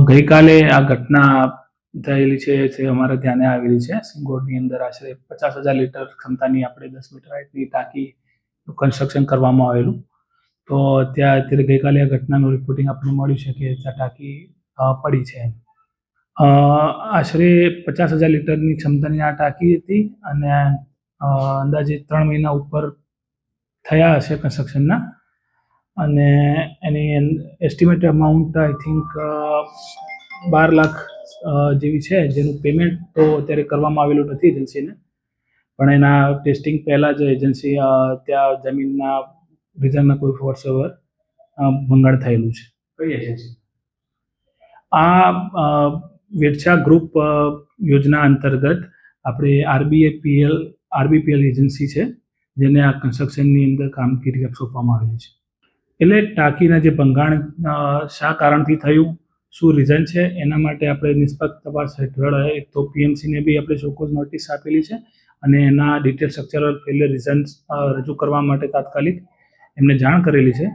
ગઈકાલે આ ઘટના થયેલી છે તે અમારા ધ્યાને આવેલી છે. સિંગોડની અંદર આશરે 50,000 લીટર ક્ષમતાની આપણે 10 મીટર હાઇટની ટાંકીનું કન્સ્ટ્રક્શન કરવામાં આવેલું. તો ત્યાં અત્યારે ગઈકાલે આ ઘટનાનું રિપોર્ટિંગ આપણને મળ્યું છે કે ત્યાં ટાંકી પડી છે. આશરે 50,000 લીટરની ક્ષમતાની આ ટાંકી હતી અને અંદાજે 3 મહિના ઉપર થયા હશે કન્સ્ટ્રક્શનના, અને એની estimated amount I think 12 lakh જેવી છે, જેનું પેમેન્ટ તો અત્યારે કરવામાં આવેલું નથી એજન્સીને, પણ એના ટેસ્ટિંગ પહેલાં જ એજન્સી ત્યાં જમીનના રીઝનના કોઈ વોટ્સએવર ભંગાણ થયેલું છે. કઈ એજન્સી? આ વેડછા ગ્રુપ યોજના અંતર્ગત આપણે આરબીપીએલ એજન્સી છે, જેને આ કન્સ્ટ્રક્શનની અંદર કામગીરી સોંપવામાં આવેલી છે. એટલે ટાંકીના જે ભંગાણ શા કારણથી થયું, શું રીઝન છે, એના માટે આપણે નિષ્પક્ષ તપાસ હેઠળ એક તો પીએમસીને બી આપણે ચોક્કસ નોટિસ આપેલી છે અને એના ડિટેલ સ્ટ્રક્ચરલ ફેલિયર રીઝન્સ રજૂ કરવા માટે તાત્કાલિક એમને જાણ કરેલી છે.